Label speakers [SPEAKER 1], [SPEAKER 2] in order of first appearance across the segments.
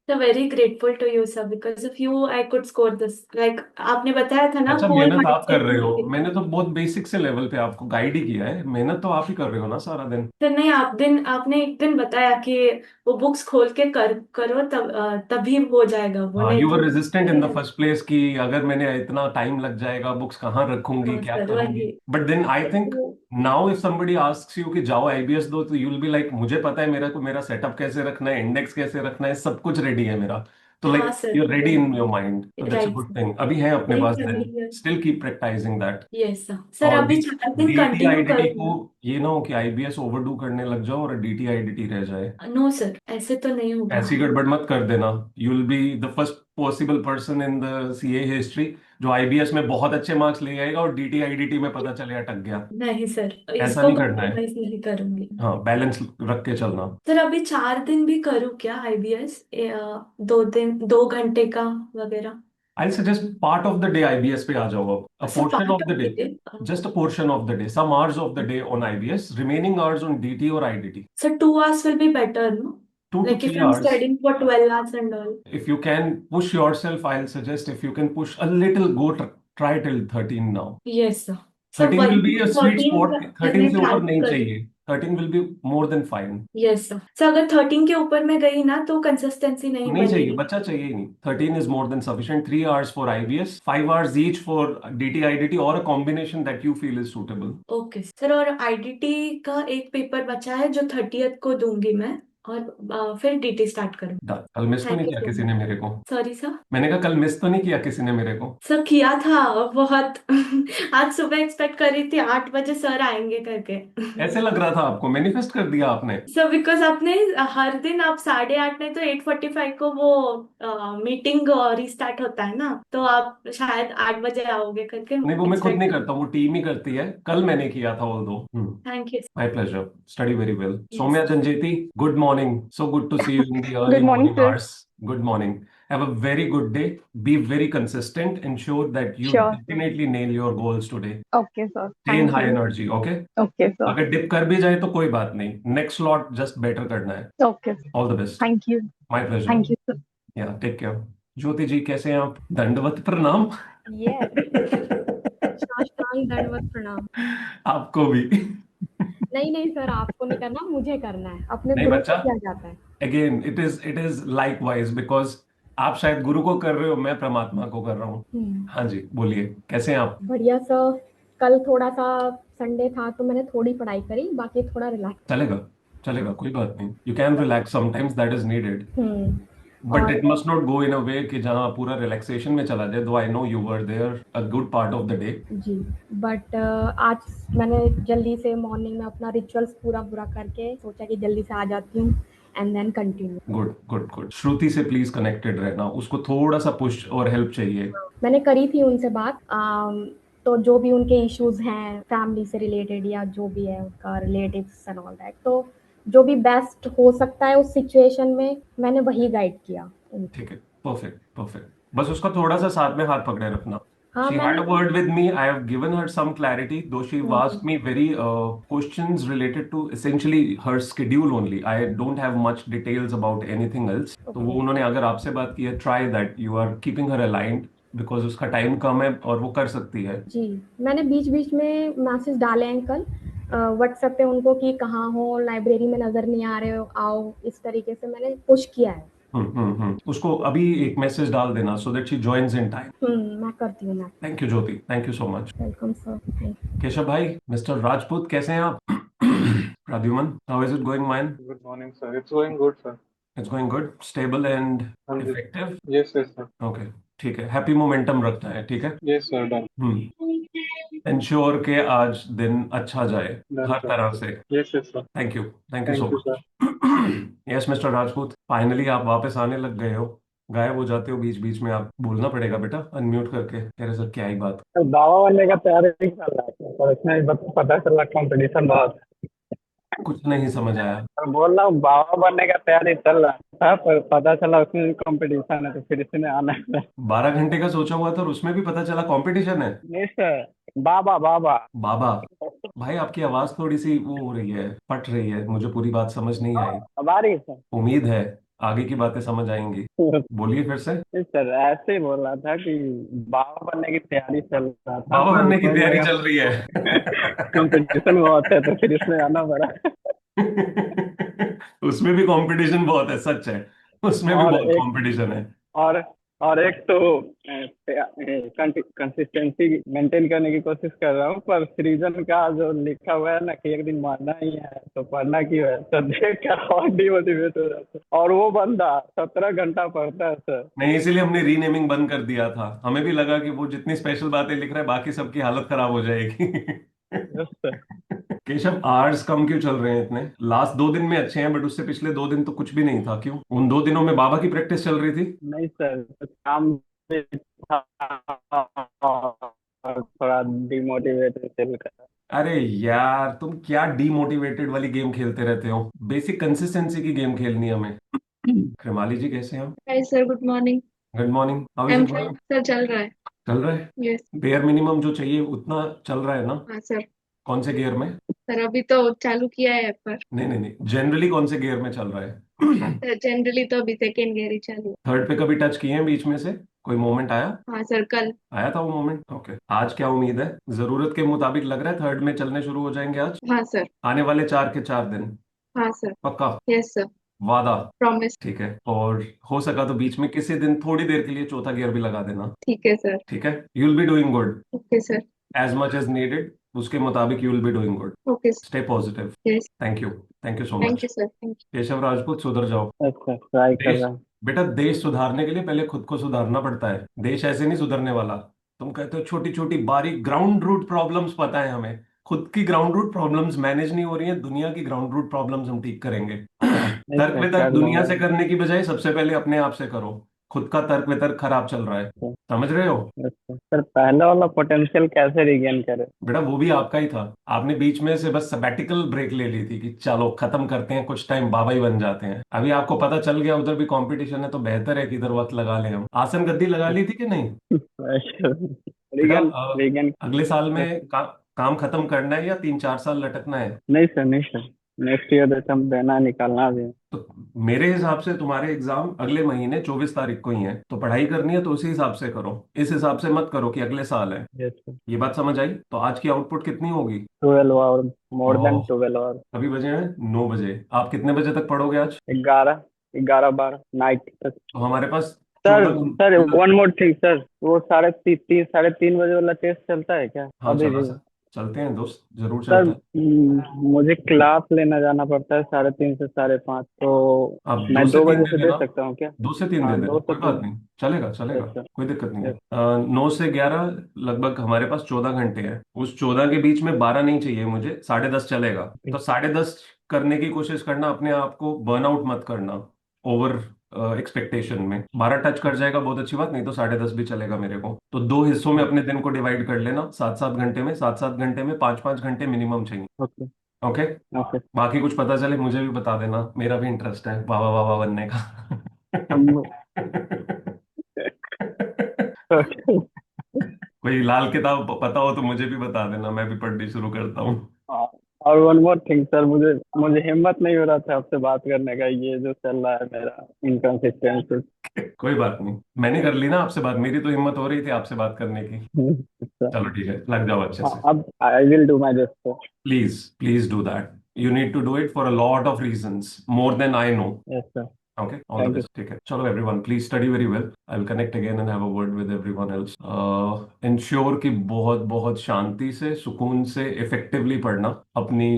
[SPEAKER 1] So very grateful to you, sir. Because of you, I could score this. Like आपने बताया था ना,
[SPEAKER 2] अच्छा,
[SPEAKER 1] whole
[SPEAKER 2] मेहनत
[SPEAKER 1] heart
[SPEAKER 2] आप
[SPEAKER 1] से
[SPEAKER 2] कर रहे हो।
[SPEAKER 1] की।
[SPEAKER 2] मैंने तो बहुत बेसिक से लेवल पे आपको गाइड ही किया है। मेहनत तो आप ही कर रहे हो ना सारा दिन।
[SPEAKER 1] तो नहीं, आपने एक दिन बताया कि वो बुक्स खोल के करो, तभी हो जाएगा वो,
[SPEAKER 2] हाँ,
[SPEAKER 1] नहीं
[SPEAKER 2] यू वर
[SPEAKER 1] तो
[SPEAKER 2] रेजिस्टेंट इन द
[SPEAKER 1] नहीं।
[SPEAKER 2] फर्स्ट प्लेस कि अगर मैंने इतना टाइम लग जाएगा, बुक्स कहाँ रखूंगी,
[SPEAKER 1] हाँ
[SPEAKER 2] क्या
[SPEAKER 1] सर,
[SPEAKER 2] करूंगी।
[SPEAKER 1] वही।
[SPEAKER 2] बट देन आई थिंक
[SPEAKER 1] वो
[SPEAKER 2] now if somebody asks you कि जाओ आईबीएस दो, तो यू विल बी लाइक मुझे पता है मेरा को मेरा सेटअप कैसे रखना है, इंडेक्स कैसे रखना है, सब कुछ रेडी है मेरा। तो
[SPEAKER 1] हाँ
[SPEAKER 2] like
[SPEAKER 1] sir,
[SPEAKER 2] you are ready in your
[SPEAKER 1] वही।
[SPEAKER 2] माइंड, तो that's a
[SPEAKER 1] right
[SPEAKER 2] good
[SPEAKER 1] sir.
[SPEAKER 2] Thing. अभी है अपने
[SPEAKER 1] नहीं
[SPEAKER 2] पास
[SPEAKER 1] सर,
[SPEAKER 2] दिन।
[SPEAKER 1] वही।
[SPEAKER 2] Still keep practising that.
[SPEAKER 1] Yes sir. Sir
[SPEAKER 2] और
[SPEAKER 1] अभी 4 दिन कंटिन्यू
[SPEAKER 2] डीटीआईडीटी को
[SPEAKER 1] करूँ?
[SPEAKER 2] ये ना हो कि आईबीएस ओवरडू करने लग जाओ और डीटीआईडीटी रह जाए।
[SPEAKER 1] नो सर, ऐसे तो नहीं होगा।
[SPEAKER 2] ऐसी गड़बड़ मत कर देना। You will be the first possible person in the CA history जो आईबीएस में बहुत अच्छे मार्क्स ले आएगा और डीटीआईडीटी में पता चले अटक गया।
[SPEAKER 1] नहीं सर,
[SPEAKER 2] ऐसा
[SPEAKER 1] इसको
[SPEAKER 2] नहीं करना है।
[SPEAKER 1] कॉम्प्रोमाइज नहीं करूंगी।
[SPEAKER 2] हाँ, बैलेंस रख के चलना।
[SPEAKER 1] सर अभी 4 दिन भी करूँ क्या आईबीएस? 2 दिन, 2 घंटे का वगैरह?
[SPEAKER 2] I suggest part of the day IBS पे आ जाओ। अब a
[SPEAKER 1] sir
[SPEAKER 2] portion
[SPEAKER 1] part
[SPEAKER 2] of the day,
[SPEAKER 1] of the
[SPEAKER 2] just a portion of the day, some hours of the day on IBS, remaining hours on DT और IDT.
[SPEAKER 1] Sir 2 hours will be better, no?
[SPEAKER 2] Two two
[SPEAKER 1] Like if
[SPEAKER 2] three
[SPEAKER 1] I'm
[SPEAKER 2] hours
[SPEAKER 1] studying for 12 hours and all.
[SPEAKER 2] If you can push yourself, I'll suggest if you can push a little, try till 13 now.
[SPEAKER 1] Yes sir. Sir
[SPEAKER 2] 13 will
[SPEAKER 1] वही
[SPEAKER 2] be a sweet
[SPEAKER 1] 13
[SPEAKER 2] spot। 13
[SPEAKER 1] मैंने
[SPEAKER 2] से ऊपर
[SPEAKER 1] try
[SPEAKER 2] नहीं
[SPEAKER 1] करी।
[SPEAKER 2] चाहिए। 13 will be more than fine।
[SPEAKER 1] Yes sir. Sir अगर 13 के ऊपर मैं गई ना तो कंसिस्टेंसी नहीं
[SPEAKER 2] नहीं चाहिए,
[SPEAKER 1] बनेगी।
[SPEAKER 2] बच्चा चाहिए ही नहीं। 13 is more than sufficient। 3 hours for IBS, 5 hours each for DT IDT or a combination that you feel is suitable।
[SPEAKER 1] Okay sir. और आईडीटी का एक पेपर बचा है जो 30th को दूंगी मैं। और फिर डीटी स्टार्ट करूँ।
[SPEAKER 2] Done। कल मिस तो नहीं
[SPEAKER 1] थैंक यू
[SPEAKER 2] किया
[SPEAKER 1] सो
[SPEAKER 2] किसी
[SPEAKER 1] मच।
[SPEAKER 2] ने मेरे को?
[SPEAKER 1] Sorry sir.
[SPEAKER 2] मैंने कहा कल मिस तो नहीं किया किसी ने मेरे को?
[SPEAKER 1] सर किया था बहुत। आज सुबह एक्सपेक्ट कर रही थी 8 बजे सर आएंगे करके।
[SPEAKER 2] ऐसे लग रहा था आपको, मैनिफेस्ट कर दिया आपने।
[SPEAKER 1] सर बिकॉज आपने हर दिन आप 8:30 नहीं तो 8:45 को वो मीटिंग रिस्टार्ट होता है ना, तो आप शायद 8 बजे आओगे करके
[SPEAKER 2] नहीं, वो मैं खुद नहीं
[SPEAKER 1] एक्सपेक्ट।
[SPEAKER 2] करता, वो टीम ही करती है। कल मैंने किया था ऑल दो।
[SPEAKER 1] Thank you.
[SPEAKER 2] My pleasure. Study very well.
[SPEAKER 1] Yes.
[SPEAKER 2] Soumya Janjeti, good morning. So good to see you in the
[SPEAKER 3] good
[SPEAKER 2] early
[SPEAKER 3] morning
[SPEAKER 2] morning
[SPEAKER 3] sir.
[SPEAKER 2] hours. Good morning. Have a very good day. Be very consistent. Ensure that you
[SPEAKER 3] sure sir.
[SPEAKER 2] definitely nail your goals today.
[SPEAKER 3] Okay sir,
[SPEAKER 2] Stay in
[SPEAKER 3] thank
[SPEAKER 2] high
[SPEAKER 3] you.
[SPEAKER 2] energy, okay?
[SPEAKER 3] Okay sir.
[SPEAKER 2] अगर dip कर भी जाए तो कोई बात नहीं, next slot just better करना है।
[SPEAKER 3] Okay sir.
[SPEAKER 2] All the best.
[SPEAKER 3] Thank you.
[SPEAKER 2] My pleasure.
[SPEAKER 3] Thank you sir.
[SPEAKER 2] या टेक केयर। ज्योति जी कैसे हैं आप? दंडवत प्रणाम।
[SPEAKER 4] यस। साष्टांग दंडवत प्रणाम।
[SPEAKER 2] आपको भी।
[SPEAKER 4] नहीं नहीं सर, आपको नहीं करना, मुझे करना है। अपने
[SPEAKER 2] नहीं
[SPEAKER 4] गुरु
[SPEAKER 2] बच्चा,
[SPEAKER 4] को किया जाता है।
[SPEAKER 2] Again it is like wise because आप शायद गुरु को कर रहे हो, मैं परमात्मा को कर रहा हूँ। हाँ जी, बोलिए कैसे हैं आप?
[SPEAKER 4] बढ़िया सर। कल थोड़ा सा संडे था तो मैंने थोड़ी पढ़ाई करी, बाकी थोड़ा रिलैक्स।
[SPEAKER 2] चलेगा, चलेगा, कोई बात नहीं। You can relax sometimes, that is needed. But
[SPEAKER 4] और
[SPEAKER 2] it must not go in a way कि जहाँ पूरा रिलैक्सेशन में चला जाए। Though I know you were there a good part of the day.
[SPEAKER 4] जी, बट आज मैंने जल्दी से मॉर्निंग में अपना रिचुअल्स पूरा पूरा करके सोचा कि जल्दी से आ जाती हूँ and then continue.
[SPEAKER 2] Good good good. Shruti से प्लीज कनेक्टेड रहना, उसको थोड़ा सा पुश और हेल्प चाहिए।
[SPEAKER 4] मैंने करी थी उनसे बात। तो जो भी उनके इश्यूज हैं फैमिली से रिलेटेड या जो भी है उनका रिलेटिव्स एंड ऑल दैट, तो जो भी बेस्ट हो सकता है उस सिचुएशन में मैंने वही गाइड किया उनको।
[SPEAKER 2] ठीक है, परफेक्ट परफेक्ट। बस उसका थोड़ा सा साथ में हाथ पकड़े रखना।
[SPEAKER 4] हाँ
[SPEAKER 2] She had
[SPEAKER 4] मैंने।
[SPEAKER 2] a word with me. I have given her some clarity, though she asked me very questions related to essentially her schedule only. I don't have much details about anything else. तो वो
[SPEAKER 4] okay.
[SPEAKER 2] उन्होंने अगर आपसे बात की है, try that. You are keeping her aligned because उसका time कम है और वो कर सकती है।
[SPEAKER 4] जी, मैंने बीच बीच में मैसेज डाले हैं कल व्हाट्सएप पे उनको कि कहाँ हो, लाइब्रेरी में नजर नहीं आ रहे हो, आओ, इस तरीके से मैंने पुश किया है।
[SPEAKER 2] उसको अभी एक मैसेज डाल देना so that she joins in time।
[SPEAKER 4] मैं करती हूँ। मैं
[SPEAKER 2] thank you Jyoti, thank you so much.
[SPEAKER 4] Welcome sir, thank you.
[SPEAKER 2] Keshav भाई, मिस्टर राजपूत कैसे हैं आप? Pradyuman, how is it going man?
[SPEAKER 5] Good morning, sir. It's going good, sir.
[SPEAKER 2] It's going good, stable and
[SPEAKER 5] And
[SPEAKER 2] effective.
[SPEAKER 5] yes, yes, sir.
[SPEAKER 2] Okay, ठीक है, happy momentum रखना है, ठीक है।
[SPEAKER 5] Yes, sir. Done.
[SPEAKER 2] इंश्योर के आज दिन अच्छा जाए
[SPEAKER 5] Done,
[SPEAKER 2] हर
[SPEAKER 5] sir.
[SPEAKER 2] तरह से।
[SPEAKER 5] Yes, yes, sir.
[SPEAKER 2] Thank you so
[SPEAKER 5] Thank you, sir.
[SPEAKER 2] Much. Yes mister Rajput, finally आप वापस आने लग गए हो। गायब हो जाते हो बीच बीच में, आप बोलना पड़ेगा बेटा अनम्यूट करके। कह रहे सर क्या ही बात।
[SPEAKER 6] दावा बनने का तैयारी चल रहा है पर इसमें पता चला कंपटीशन बहुत
[SPEAKER 2] कुछ नहीं समझ आया।
[SPEAKER 6] है। बोल रहा हूँ बाबा बनने का तैयारी चल रहा था पर पता चला उसमें भी कंपटीशन है तो फिर इसमें आना है।
[SPEAKER 2] 12 घंटे का सोचा हुआ था और उसमें भी पता चला कंपटीशन है।
[SPEAKER 6] नहीं सर, बाबा बाबा।
[SPEAKER 2] बाबा, भाई आपकी आवाज थोड़ी सी वो हो रही है, फट रही है, मुझे पूरी बात समझ नहीं आई।
[SPEAKER 6] अब आ रही है सर?
[SPEAKER 2] उम्मीद है। आगे की बातें समझ आएंगी। बोलिए फिर से।
[SPEAKER 6] सर ऐसे ही बोल रहा था कि बाबा बनने की तैयारी चल रहा था,
[SPEAKER 2] बाबा
[SPEAKER 6] पर
[SPEAKER 2] बनने की
[SPEAKER 6] उसमें
[SPEAKER 2] तैयारी
[SPEAKER 6] लगा
[SPEAKER 2] चल रही है।
[SPEAKER 6] कंपटीशन बहुत है, तो फिर इसमें आना पड़ा।
[SPEAKER 2] उसमें भी कंपटीशन बहुत है, सच है। उसमें भी
[SPEAKER 6] और
[SPEAKER 2] बहुत
[SPEAKER 6] एक
[SPEAKER 2] कंपटीशन है।
[SPEAKER 6] और और एक तो कंसिस्टेंसी मेंटेन करने की कोशिश कर रहा हूँ, पर सृजन का जो लिखा हुआ है ना कि एक दिन मरना ही है, तो पढ़ना क्यों है, तो देख कर और डिमोटिवेट हो जाता है। और वो बंदा 17 घंटा पढ़ता है सर।
[SPEAKER 2] नहीं, इसीलिए हमने रीनेमिंग बंद कर दिया था। हमें भी लगा कि वो जितनी स्पेशल बातें लिख रहा है बाकी सबकी हालत खराब हो जाएगी।
[SPEAKER 6] Yes sir.
[SPEAKER 2] केशव, आवर्स कम क्यों चल रहे हैं इतने? लास्ट 2 दिन में अच्छे हैं, बट उससे पिछले 2 दिन तो कुछ भी नहीं था। क्यों? उन 2 दिनों में बाबा की प्रैक्टिस चल रही थी।
[SPEAKER 6] नहीं सर, कुछ काम भी था और थोड़ा डिमोटिवेट फील कर रहा।
[SPEAKER 2] अरे यार, तुम क्या डीमोटिवेटेड वाली गेम खेलते रहते हो? बेसिक कंसिस्टेंसी की गेम खेलनी है हमें। कृमाली जी, कैसे हैं आप?
[SPEAKER 3] Hi sir, good morning.
[SPEAKER 2] Good morning, how
[SPEAKER 3] I
[SPEAKER 2] is
[SPEAKER 3] am
[SPEAKER 2] it
[SPEAKER 3] fine
[SPEAKER 2] going?
[SPEAKER 3] Sir, चल रहा है।
[SPEAKER 2] चल रहा है।
[SPEAKER 3] यस।
[SPEAKER 2] बेयर मिनिमम जो चाहिए उतना चल रहा है ना?
[SPEAKER 3] हाँ सर।
[SPEAKER 2] कौन से गियर में?
[SPEAKER 3] सर अभी तो चालू किया है, पर
[SPEAKER 2] नहीं नहीं नहीं, जनरली कौन से गियर में चल रहा
[SPEAKER 3] हाँ
[SPEAKER 2] है?
[SPEAKER 3] सर, जनरली तो अभी सेकेंड गियर ही चालू है।
[SPEAKER 2] थर्ड पे कभी टच किए हैं बीच में से? कोई मोमेंट आया?
[SPEAKER 3] हाँ सर, कल।
[SPEAKER 2] आया था वो मोमेंट? ओके। आज क्या उम्मीद है? जरूरत के मुताबिक लग रहा है थर्ड में चलने शुरू हो जाएंगे आज?
[SPEAKER 3] हाँ सर।
[SPEAKER 2] आने वाले 4 के 4 दिन?
[SPEAKER 3] हाँ सर।
[SPEAKER 2] पक्का?
[SPEAKER 3] Yes sir.
[SPEAKER 2] वादा?
[SPEAKER 3] प्रॉमिस।
[SPEAKER 2] ठीक है। और हो सका तो बीच में किसी दिन थोड़ी देर के लिए चौथा गियर भी लगा देना।
[SPEAKER 3] ठीक है सर।
[SPEAKER 2] ठीक है। You will be doing good,
[SPEAKER 3] okay sir.
[SPEAKER 2] As much as needed. उसके मुताबिक you will be doing good.
[SPEAKER 3] Okay
[SPEAKER 2] stay positive.
[SPEAKER 3] Sir. Yes.
[SPEAKER 2] Thank you. Thank you so
[SPEAKER 3] thank
[SPEAKER 2] much.
[SPEAKER 3] You sir, thank
[SPEAKER 2] Keshav Rajput, सुधर जाओ।
[SPEAKER 6] अच्छा, try कर
[SPEAKER 2] देश,
[SPEAKER 6] रहा हूँ।
[SPEAKER 2] बेटा, देश सुधारने के लिए पहले खुद को सुधारना पड़ता है। देश ऐसे नहीं सुधरने वाला। तुम कहते हो छोटी छोटी बारीक ग्राउंड रूट प्रॉब्लम्स पता है हमें। खुद की ग्राउंड रूट प्रॉब्लम्स मैनेज नहीं हो रही है, दुनिया की ग्राउंड रूट प्रॉब्लम्स हम ठीक करेंगे।
[SPEAKER 6] नहीं
[SPEAKER 2] तर्क
[SPEAKER 6] सर,
[SPEAKER 2] वितर्क
[SPEAKER 6] कर
[SPEAKER 2] दुनिया
[SPEAKER 6] लूंगा।
[SPEAKER 2] से करने की बजाय सबसे पहले अपने आप से करो। खुद का तर्क वितर्क खराब चल रहा है। समझ रहे हो?
[SPEAKER 6] अच्छा सर, पहले वाला पोटेंशियल कैसे रिगेन करें?
[SPEAKER 2] बेटा, वो भी आपका ही था। आपने बीच में से बस सबैटिकल ब्रेक ले ली थी कि चलो खत्म करते हैं, कुछ टाइम बाबा ही बन जाते हैं। अभी आपको पता चल गया उधर भी कंपटीशन है, तो बेहतर है कि इधर वक्त लगा लें हम। आसन गद्दी लगा ली थी कि नहीं? बेटा,
[SPEAKER 6] रिगेन रिगेन।
[SPEAKER 2] अगले साल में काम खत्म करना है या 3 4 साल लटकना है?
[SPEAKER 6] नहीं सर, नहीं सर, नेक्स्ट ईयर एग्जाम देना, निकालना भी है।
[SPEAKER 2] तो मेरे हिसाब से तुम्हारे एग्जाम अगले महीने 24 तारीख को ही है, तो पढ़ाई करनी है तो उसी हिसाब से करो। इस हिसाब से मत करो कि अगले साल है।
[SPEAKER 6] Yes sir.
[SPEAKER 2] ये बात समझ आई? तो आज की आउटपुट कितनी होगी?
[SPEAKER 6] 12 hour, more than
[SPEAKER 2] oh,
[SPEAKER 6] 12 hour.
[SPEAKER 2] अभी बजे हैं 9 बजे। आप कितने बजे तक पढ़ोगे आज?
[SPEAKER 6] 11, 11, 12 नाइट तक।
[SPEAKER 2] तो हमारे पास
[SPEAKER 6] sir
[SPEAKER 2] 14
[SPEAKER 6] sir,
[SPEAKER 2] 14।
[SPEAKER 6] One more thing sir, वो साढ़े तीन बजे वाला टेस्ट चलता है क्या
[SPEAKER 2] हाँ,
[SPEAKER 6] अभी
[SPEAKER 2] चला
[SPEAKER 6] भी?
[SPEAKER 2] सर। चलते हैं दोस्त, जरूर
[SPEAKER 6] सर
[SPEAKER 2] चलते हैं।
[SPEAKER 6] मुझे क्लास लेना जाना पड़ता है 3:30 से 5:30, तो
[SPEAKER 2] आप दो
[SPEAKER 6] मैं
[SPEAKER 2] से
[SPEAKER 6] दो
[SPEAKER 2] तीन
[SPEAKER 6] बजे
[SPEAKER 2] दे
[SPEAKER 6] से दे
[SPEAKER 2] देना।
[SPEAKER 6] सकता हूँ क्या?
[SPEAKER 2] 2 से 3 दे
[SPEAKER 6] हाँ,
[SPEAKER 2] देना,
[SPEAKER 6] दो से
[SPEAKER 2] कोई बात
[SPEAKER 6] तीन
[SPEAKER 2] नहीं, चलेगा चलेगा।
[SPEAKER 6] Yes sir.
[SPEAKER 2] कोई दिक्कत नहीं है।
[SPEAKER 6] यस
[SPEAKER 2] 9 से 11 लगभग हमारे पास 14 घंटे हैं। उस 14 के बीच में 12 नहीं चाहिए मुझे, 10:30 चलेगा। तो 10:30 करने की कोशिश करना, अपने आप को बर्नआउट मत करना ओवर एक्सपेक्टेशन में। 12 टच कर जाएगा बहुत अच्छी बात, नहीं तो 10:30 भी चलेगा मेरे को। तो 2 हिस्सों में अपने दिन को डिवाइड कर लेना, 7 7 घंटे में। 7 7 घंटे में 5 5 घंटे मिनिमम चाहिए।
[SPEAKER 6] ओके।
[SPEAKER 2] ओके।
[SPEAKER 6] ओके।
[SPEAKER 2] बाकी कुछ पता चले मुझे भी बता देना, मेरा भी इंटरेस्ट है वावा वावा बनने का।
[SPEAKER 6] हम ओके।
[SPEAKER 2] कोई लाल किताब पता हो तो मुझे भी बता देना, मैं भी पढ़नी शुरू करता हूँ।
[SPEAKER 6] हाँ, और वन मोर थिंग सर, मुझे मुझे हिम्मत नहीं हो रहा था आपसे बात करने का, ये जो चल रहा है मेरा इनकन्सिस्टेंसी।
[SPEAKER 2] कोई बात नहीं, मैंने कर ली ना आपसे बात, मेरी तो हिम्मत हो रही थी आपसे बात करने की। चलो ठीक है, लग जाओ अच्छे से।
[SPEAKER 6] अब I will do my best sir.
[SPEAKER 2] Please please do that. You need to do it for a lot of reasons, more than I know.
[SPEAKER 6] Yes sir.
[SPEAKER 2] Okay, all the
[SPEAKER 6] thank you.
[SPEAKER 2] best. Take care. Chalo everyone, please study very well. I'll connect again and have a word with everyone else. Ensure कि बहुत बहुत शांति से, सुकून से, effectively पढ़ना। अपनी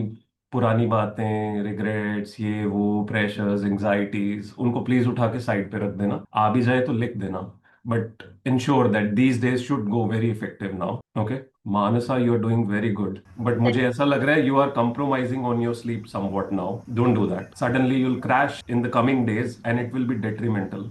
[SPEAKER 2] पुरानी बातें, रिग्रेट्स, ये वो प्रेशर्स, एंजाइटीज, उनको प्लीज उठा के साइड पे रख देना। आ भी जाए तो लिख देना, but ensure that these days should go very effective now. Okay. Mansa, you are doing very good, but मुझे ऐसा लग रहा है you are compromising on your sleep somewhat now. Don't do that. Suddenly you'll crash in the coming days and it will be detrimental.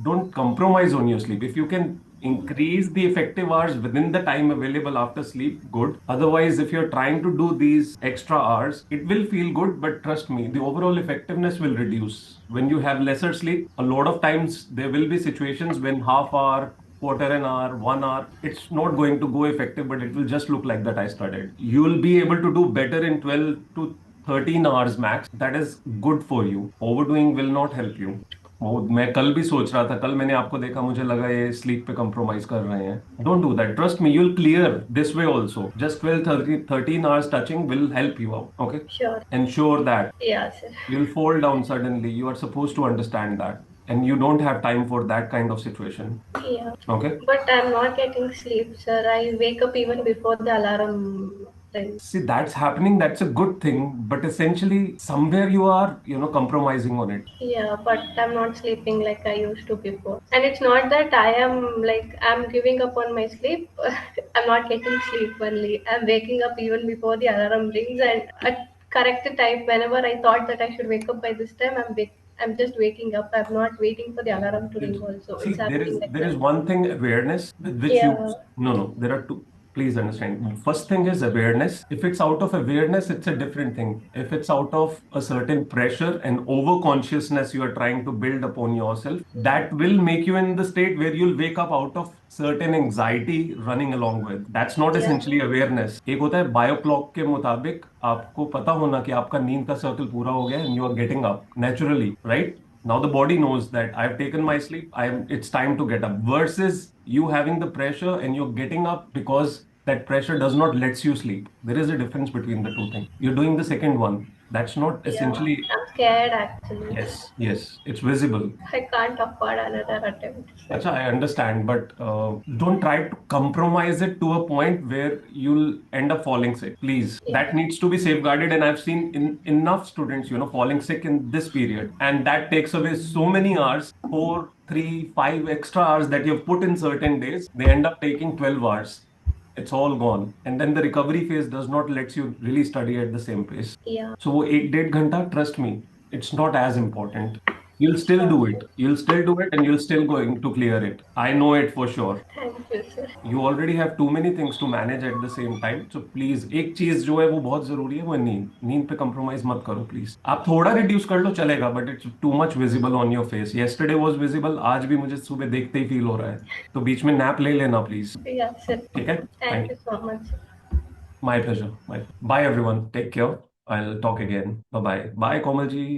[SPEAKER 2] Don't compromise on your sleep. If you can increase the effective hours within the time available after sleep, good. Otherwise, if you're trying to do these extra hours, it will feel good, but trust me, the overall effectiveness will reduce. When you have lesser sleep, a lot of times there will be situations when half hour, quarter an hour, 1 hour, it's not going to go effective, but it will just look like that I studied. You will be able to do better in 12 to 13 hours max. That is good for you. Overdoing will not help you. वो मैं कल भी सोच रहा था, कल मैंने आपको देखा, मुझे लगा ये स्लीप पे कंप्रोमाइज कर रहे हैं. Don't do that. Trust me, you'll clear this way also. Just 12-13 hours touching will help you out. Okay?
[SPEAKER 7] Sure.
[SPEAKER 2] Ensure that.
[SPEAKER 7] Yeah, sir.
[SPEAKER 2] You'll fall down suddenly. You are supposed to understand that. And you don't have time for that kind of situation.
[SPEAKER 7] Yeah.
[SPEAKER 2] Okay?
[SPEAKER 7] But I'm not getting sleep, sir. I wake up even before the alarm rings.
[SPEAKER 2] See, that's happening. That's a good thing. But essentially, somewhere you are, compromising on it.
[SPEAKER 7] Yeah, but I'm not sleeping like I used to before. And it's not that I'm giving up on my sleep. I'm not getting sleep only. I'm waking up even before the alarm rings, and at correct time, whenever I thought that I should wake up by this time, I'm just waking up. I'm not waiting for the alarm to ring also.
[SPEAKER 2] See,
[SPEAKER 7] It's happening like
[SPEAKER 2] there is
[SPEAKER 7] that.
[SPEAKER 2] one thing, awareness, with which
[SPEAKER 7] Yeah.
[SPEAKER 2] no, there are two. Please understand. First thing is awareness. If it's out of awareness, it's a different thing. If it's out of a certain pressure and over consciousness you are trying to build upon yourself, that will make you in the state where you'll wake up out of certain anxiety running along with. That's not
[SPEAKER 7] Yeah.
[SPEAKER 2] essentially awareness. एक होता है bio clock के मुताबिक आपको पता होना कि आपका नींद का सर्कल पूरा हो गया and you are getting up naturally, right? Now the body knows that I've taken my sleep. It's time to get up. Versus you having the pressure and you're getting up because that pressure does not lets you sleep. There is a difference between the two things. You're doing the second one. That's not essentially.
[SPEAKER 7] Yeah. I'm scared actually.
[SPEAKER 2] Yes, it's visible.
[SPEAKER 7] I can't afford another attempt.
[SPEAKER 2] Acha, I understand, but don't try to compromise it to a point where you'll end up falling sick. Please,
[SPEAKER 7] Yeah.
[SPEAKER 2] that needs to be safeguarded. And I've seen enough students, falling sick in this period, and that takes away so many hours. 4, 3, 5 extra hours that you've put in certain days, they end up taking 12 hours. It's all gone, and then the recovery phase does not let you really study at the same pace.
[SPEAKER 7] Yeah.
[SPEAKER 2] So वो 1-1.5 घंटा, trust me, it's not as important. You'll still do it. And you'll still going to clear it. I know it for sure.
[SPEAKER 7] Thank you, sir.
[SPEAKER 2] You already have too many things to manage at the same time. So please, एक चीज जो है वो बहुत जरूरी है, वो नींद पे compromise मत करो प्लीज. आप थोड़ा reduce कर लो चलेगा, but it's too much visible on your face. Yesterday was visible, आज भी मुझे सुबह देखते ही फील हो रहा है. तो बीच में नैप ले लेना प्लीज.
[SPEAKER 7] Yeah, sir.
[SPEAKER 2] ठीक है?
[SPEAKER 7] Thank you so much.
[SPEAKER 2] My pleasure. Bye everyone. Take care. I'll talk again. Bye bye. Bye Komal ji.